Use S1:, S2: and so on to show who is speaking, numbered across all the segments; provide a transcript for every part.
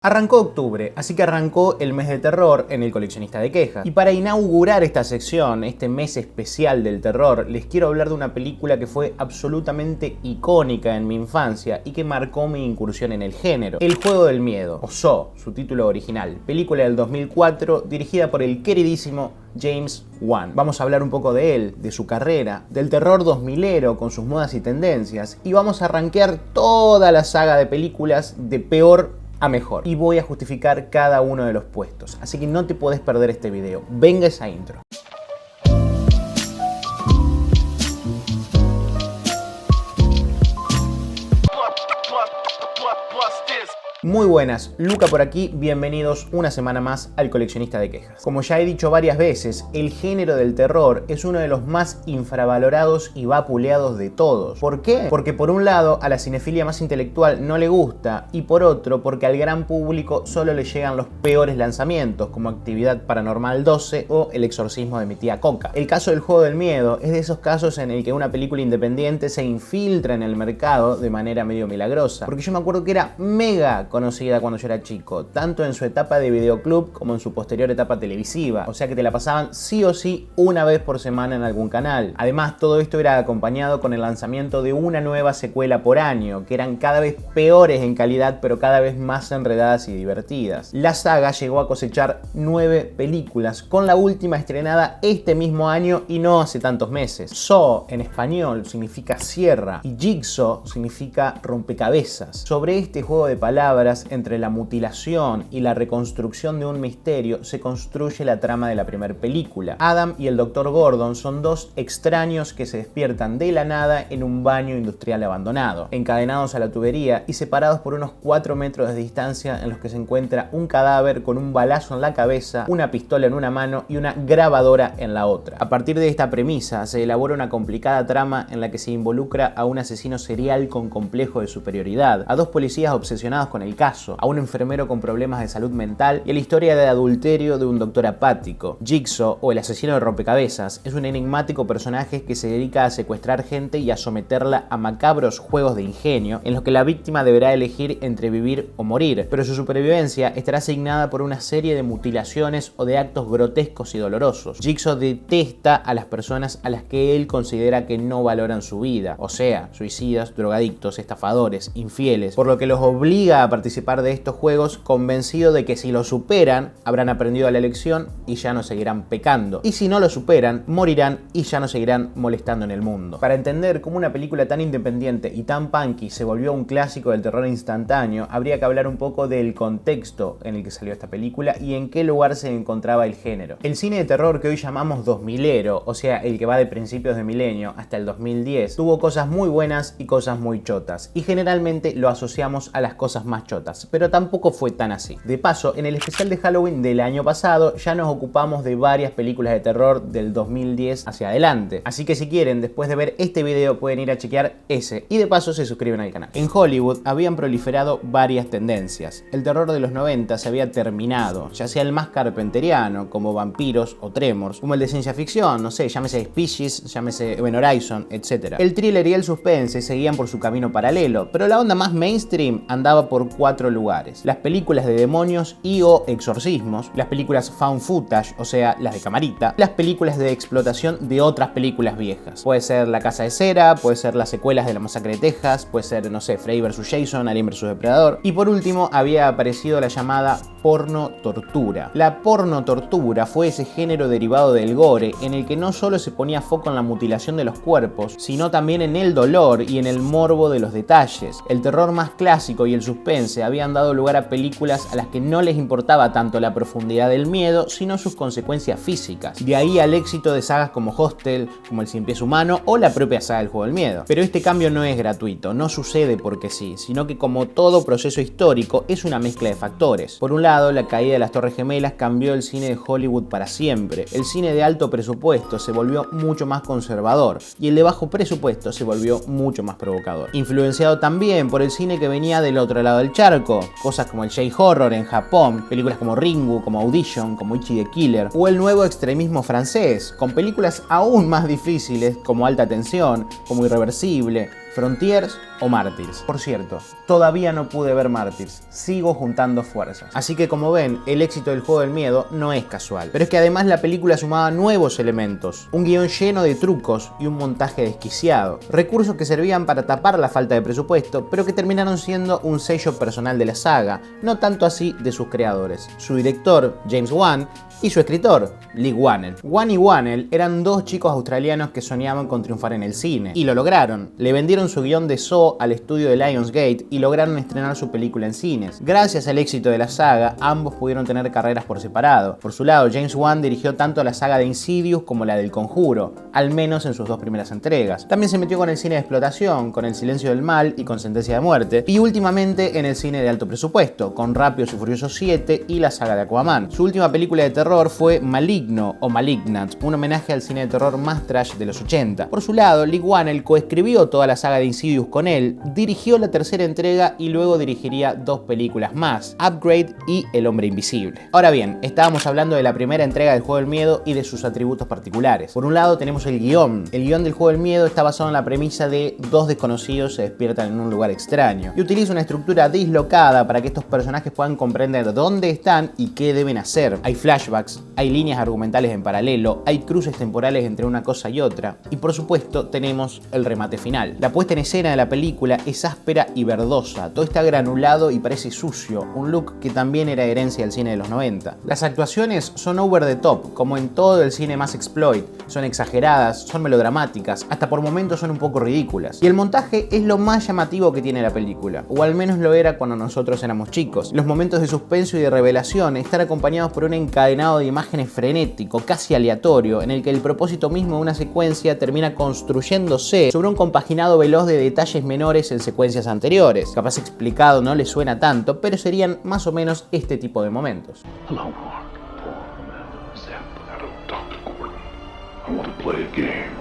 S1: Arrancó octubre, así que arrancó el mes de terror en El Coleccionista de Quejas. Y para inaugurar esta sección, este mes especial del terror, les quiero hablar de una película que fue absolutamente icónica en mi infancia y que marcó mi incursión en el género. El Juego del Miedo, o Saw, su título original. Película del 2004, dirigida por el queridísimo James Wan. Vamos a hablar un poco de él, de su carrera, del terror 2000ero con sus modas y tendencias, y vamos a rankear toda la saga de películas de peor a mejor. Y voy a justificar cada uno de los puestos. Así que no te podés perder este video. Venga esa intro. Muy buenas, Luca por aquí, bienvenidos una semana más al Coleccionista de Quejas. Como ya he dicho varias veces, el género del terror es uno de los más infravalorados y vapuleados de todos. ¿Por qué? Porque por un lado a la cinefilia más intelectual no le gusta y por otro porque al gran público solo le llegan los peores lanzamientos como Actividad Paranormal 12 o El exorcismo de mi tía Coca. El caso del Juego del Miedo es de esos casos en el que una película independiente se infiltra en el mercado de manera medio milagrosa. Porque yo me acuerdo que era mega conocida cuando yo era chico, tanto en su etapa de videoclub como en su posterior etapa televisiva, o sea que te la pasaban sí o sí una vez por semana en algún canal. Además, todo esto era acompañado con el lanzamiento de una nueva secuela por año, que eran cada vez peores en calidad, pero cada vez más enredadas y divertidas. La saga llegó a cosechar 9 películas, con la última estrenada este mismo año y no hace tantos meses. Saw en español significa sierra y Jigsaw significa rompecabezas. Sobre este juego de palabras entre la mutilación y la reconstrucción de un misterio se construye la trama de la primera película. Adam y el Dr. Gordon son dos extraños que se despiertan de la nada en un baño industrial abandonado, encadenados a la tubería y separados por unos 4 metros de distancia en los que se encuentra un cadáver con un balazo en la cabeza, una pistola en una mano y una grabadora en la otra. A partir de esta premisa se elabora una complicada trama en la que se involucra a un asesino serial con complejo de superioridad, a dos policías obsesionados con el caso, a un enfermero con problemas de salud mental y a la historia de adulterio de un doctor apático. Jigsaw, o el asesino de rompecabezas, es un enigmático personaje que se dedica a secuestrar gente y a someterla a macabros juegos de ingenio en los que la víctima deberá elegir entre vivir o morir, pero su supervivencia estará asignada por una serie de mutilaciones o de actos grotescos y dolorosos. Jigsaw detesta a las personas a las que él considera que no valoran su vida, o sea, suicidas, drogadictos, estafadores, infieles, por lo que los obliga a participar de estos juegos convencido de que si lo superan habrán aprendido la lección y ya no seguirán pecando, y si no lo superan morirán y ya no seguirán molestando en el mundo. Para entender cómo una película tan independiente y tan punky se volvió un clásico del terror instantáneo, habría que hablar un poco del contexto en el que salió esta película y en qué lugar se encontraba el género. El cine de terror que hoy llamamos 2000ero, o sea el que va de principios de milenio hasta el 2010, tuvo cosas muy buenas y cosas muy chotas, y generalmente lo asociamos a las cosas más chotas, pero tampoco fue tan así. De paso, en el especial de Halloween del año pasado ya nos ocupamos de varias películas de terror del 2010 hacia adelante, así que si quieren, después de ver este video pueden ir a chequear ese, y de paso se suscriben al canal. En Hollywood habían proliferado varias tendencias. El terror de los 90 se había terminado, ya sea el más carpenteriano, como Vampiros o Tremors, como el de ciencia ficción, no sé, llámese Species, llámese Event Horizon, etc. El thriller y el suspense seguían por su camino paralelo, pero la onda más mainstream andaba por 4 lugares: las películas de demonios y o exorcismos, las películas found footage, o sea, las de camarita, las películas de explotación de otras películas viejas. Puede ser La Casa de Cera, puede ser las secuelas de La Masacre de Texas, puede ser, no sé, Freddy vs. Jason, Alien vs. Depredador. Y por último había aparecido la llamada porno tortura. La porno tortura fue ese género derivado del gore en el que no solo se ponía foco en la mutilación de los cuerpos, sino también en el dolor y en el morbo de los detalles. El terror más clásico y el suspense habían dado lugar a películas a las que no les importaba tanto la profundidad del miedo, sino sus consecuencias físicas. De ahí al éxito de sagas como Hostel, como El Cien Pies Humano o la propia saga del Juego del Miedo. Pero este cambio no es gratuito, no sucede porque sí, sino que como todo proceso histórico es una mezcla de factores. Por un lado, la caída de las Torres Gemelas cambió el cine de Hollywood para siempre. El cine de alto presupuesto se volvió mucho más conservador y el de bajo presupuesto se volvió mucho más provocador. Influenciado también por el cine que venía del otro lado del charco, cosas como el J-horror en Japón, películas como Ringu, como Audition, como Ichi the Killer, o el nuevo extremismo francés, con películas aún más difíciles como Alta Tensión, como Irreversible, Frontiers o Mártires. Por cierto, todavía no pude ver Mártires, sigo juntando fuerzas. Así que como ven, el éxito del juego del miedo no es casual. Pero es que además la película sumaba nuevos elementos, un guión lleno de trucos y un montaje desquiciado. Recursos que servían para tapar la falta de presupuesto, pero que terminaron siendo un sello personal de la saga, no tanto así de sus creadores. Su director, James Wan, y su escritor, Lee Whannell. Wan y Whannell eran dos chicos australianos que soñaban con triunfar en el cine, y lo lograron. Le vendieron su guión de Saw al estudio de Lionsgate y lograron estrenar su película en cines. Gracias al éxito de la saga, ambos pudieron tener carreras por separado. Por su lado, James Wan dirigió tanto la saga de Insidious como la del Conjuro, al menos en sus dos primeras entregas. También se metió con el cine de explotación, con El Silencio del Mal y con Sentencia de Muerte, y últimamente en el cine de alto presupuesto, con Rápidos y Furiosos 7 y la saga de Aquaman. Su última película de terror fue Maligno o Malignant, un homenaje al cine de terror más trash de los 80. Por su lado, Lee Whannell coescribió toda la saga de Insidious con él, dirigió la tercera entrega y luego dirigiría dos películas más, Upgrade y El Hombre Invisible. Ahora bien, estábamos hablando de la primera entrega del Juego del Miedo y de sus atributos particulares. Por un lado tenemos el guión. El guión del Juego del Miedo está basado en la premisa de dos desconocidos se despiertan en un lugar extraño y utiliza una estructura dislocada para que estos personajes puedan comprender dónde están y qué deben hacer. Hay flashbacks, hay líneas argumentales en paralelo, hay cruces temporales entre una cosa y otra, y por supuesto tenemos el remate final. La puesta en escena de la película es áspera y verdosa, todo está granulado y parece sucio, un look que también era herencia del cine de los 90. Las actuaciones son over the top, como en todo el cine más exploit, son exageradas, son melodramáticas, hasta por momentos son un poco ridículas. Y el montaje es lo más llamativo que tiene la película, o al menos lo era cuando nosotros éramos chicos. Los momentos de suspenso y de revelación están acompañados por un encadenado de imágenes frenético, casi aleatorio, en el que el propósito mismo de una secuencia termina construyéndose sobre un compaginado veloz de detalles menores en secuencias anteriores. Capaz explicado no le suena tanto, pero serían más o menos este tipo de momentos.
S2: Hello, Mark. Dr. Gordon. I want to play a game.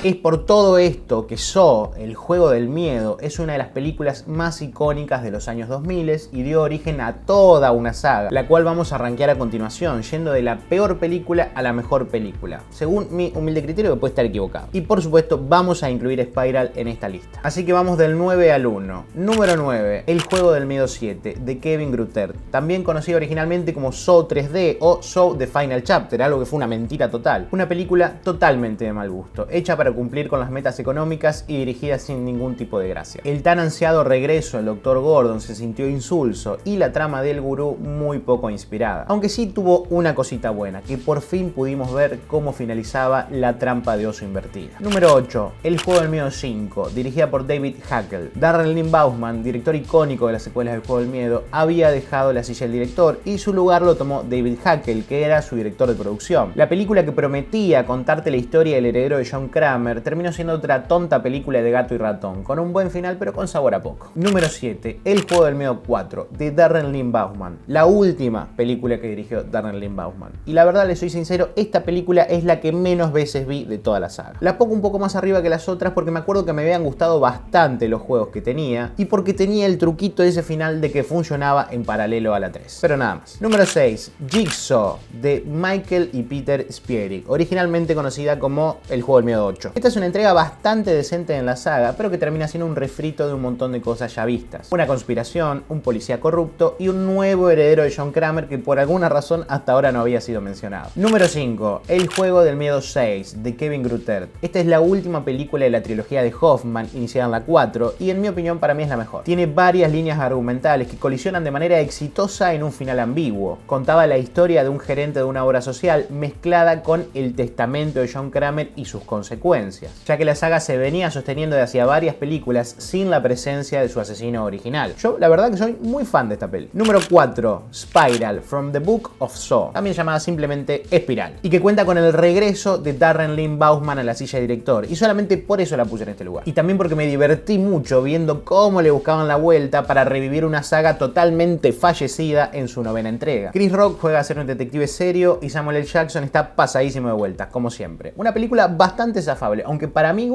S1: Es por todo esto que Saw, el juego del miedo, es una de las películas más icónicas de los años 2000 y dio origen a toda una saga, la cual vamos a rankear a continuación, yendo de la peor película a la mejor película, según mi humilde criterio, que puede estar equivocado. Y por supuesto vamos a incluir Spiral en esta lista. Así que vamos del 9 al 1. Número 9, El juego del miedo 7, de Kevin Greutert, también conocido originalmente como Saw 3D o Saw The Final Chapter, algo que fue una mentira total. Una película totalmente de mal gusto, hecha para cumplir con las metas económicas y dirigida sin ningún tipo de gracia. El tan ansiado regreso del Dr. Gordon se sintió insulso y la trama del gurú muy poco inspirada. Aunque sí tuvo una cosita buena, que por fin pudimos ver cómo finalizaba la trampa de oso invertida. Número 8. El juego del miedo 5, dirigida por David Hackel. Darren Lynn Bousman, director icónico de las secuelas del juego del miedo, había dejado la silla del director y su lugar lo tomó David Hackel, que era su director de producción. La película que prometía contarte la historia del heredero de John Kramer terminó siendo otra tonta película de gato y ratón, con un buen final pero con sabor a poco. Número 7. El juego del miedo 4, de Darren Lynn Bousman. La última película que dirigió Darren Lynn Bousman. Y la verdad, les soy sincero, esta película es la que menos veces vi de toda la saga. La pongo un poco más arriba que las otras porque me acuerdo que me habían gustado bastante los juegos que tenía y porque tenía el truquito de ese final de que funcionaba en paralelo a la 3. Pero nada más. Número 6. Jigsaw, de Michael y Peter Spierig, originalmente conocida como El juego del miedo 8. Esta es una entrega bastante decente en la saga, pero que termina siendo un refrito de un montón de cosas ya vistas. Una conspiración, un policía corrupto y un nuevo heredero de John Kramer que por alguna razón hasta ahora no había sido mencionado. Número 5. El juego del miedo 6, de Kevin Greutert. Esta es la última película de la trilogía de Hoffman, iniciada en la 4, y en mi opinión para mí es la mejor. Tiene varias líneas argumentales que colisionan de manera exitosa en un final ambiguo. Contaba la historia de un gerente de una obra social mezclada con el testamento de John Kramer y sus consecuencias, ya que la saga se venía sosteniendo de hacía varias películas sin la presencia de su asesino original. Yo la verdad que soy muy fan de esta peli. Número 4. Spiral, From the Book of Saw, también llamada simplemente Espiral, y que cuenta con el regreso de Darren Lynn Bousman a la silla de director, y solamente por eso la puse en este lugar. Y también porque me divertí mucho viendo cómo le buscaban la vuelta para revivir una saga totalmente fallecida en su 9ª entrega. Chris Rock juega a ser un detective serio y Samuel L. Jackson está pasadísimo de vueltas, como siempre. Una película bastante zafable. pasable. Aunque para mi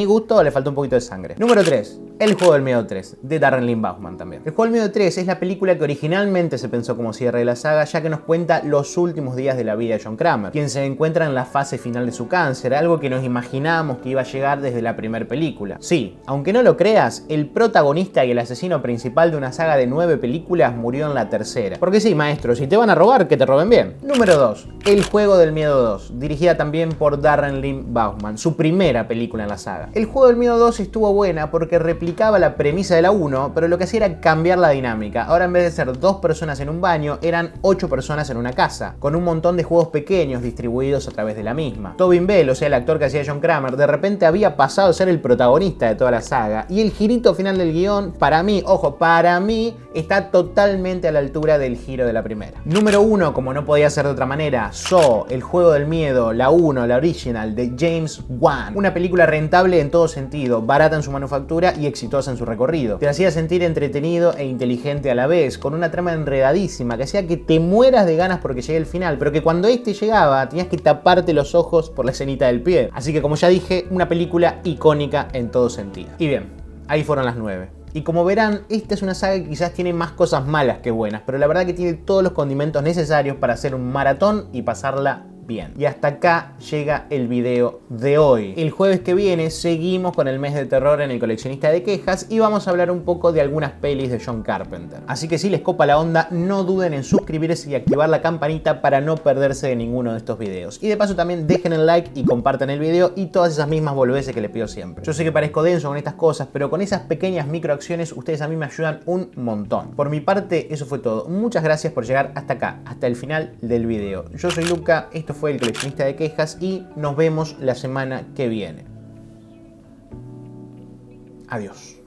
S1: gusto le falta un poquito de sangre. Número 3. El Juego del Miedo 3, de Darren Lynn Bousman también. El Juego del Miedo 3 es la película que originalmente se pensó como cierre de la saga, ya que nos cuenta los últimos días de la vida de John Kramer, quien se encuentra en la fase final de su cáncer, algo que nos imaginábamos que iba a llegar desde la primera película. Sí, aunque no lo creas, el protagonista y el asesino principal de una saga de 9 películas murió en la tercera. Porque sí, maestro, si te van a robar, que te roben bien. Número 2. El Juego del Miedo 2, dirigida también por Darren Lynn Bousman, su primera película en la saga. El Juego del Miedo 2 estuvo buena porque replicaba la premisa de la 1, pero lo que hacía era cambiar la dinámica. Ahora en vez de ser 2 personas en un baño, eran 8 personas en una casa, con un montón de juegos pequeños distribuidos a través de la misma. Tobin Bell, o sea el actor que hacía John Kramer, de repente había pasado a ser el protagonista de toda la saga, y el girito final del guión, para mí, ojo, para mí, está totalmente a la altura del giro de la primera. Número 1, como no podía ser de otra manera, Saw, el Juego del Miedo, la 1, la original, de James Wan. Una película rentable en todo sentido, barata en su manufactura y exitosa en su recorrido. Te hacía sentir entretenido e inteligente a la vez, con una trama enredadísima que hacía que te mueras de ganas porque llegue el final, pero que cuando este llegaba tenías que taparte los ojos por la escenita del pie. Así que, como ya dije, una película icónica en todo sentido. Y bien, ahí fueron las 9. Y como verán, esta es una saga que quizás tiene más cosas malas que buenas, pero la verdad que tiene todos los condimentos necesarios para hacer un maratón y pasarla bien. Y hasta acá llega el video de hoy. El jueves que viene seguimos con el mes de terror en el coleccionista de quejas y vamos a hablar un poco de algunas pelis de John Carpenter. Así que si les copa la onda, no duden en suscribirse y activar la campanita para no perderse de ninguno de estos videos. Y de paso también dejen el like y compartan el video y todas esas mismas boludeces que les pido siempre. Yo sé que parezco denso con estas cosas, pero con esas pequeñas microacciones ustedes a mí me ayudan un montón. Por mi parte, eso fue todo. Muchas gracias por llegar hasta acá, hasta el final del video. Yo soy Luca, esto fue el coleccionista de quejas y nos vemos la semana que viene. Adiós.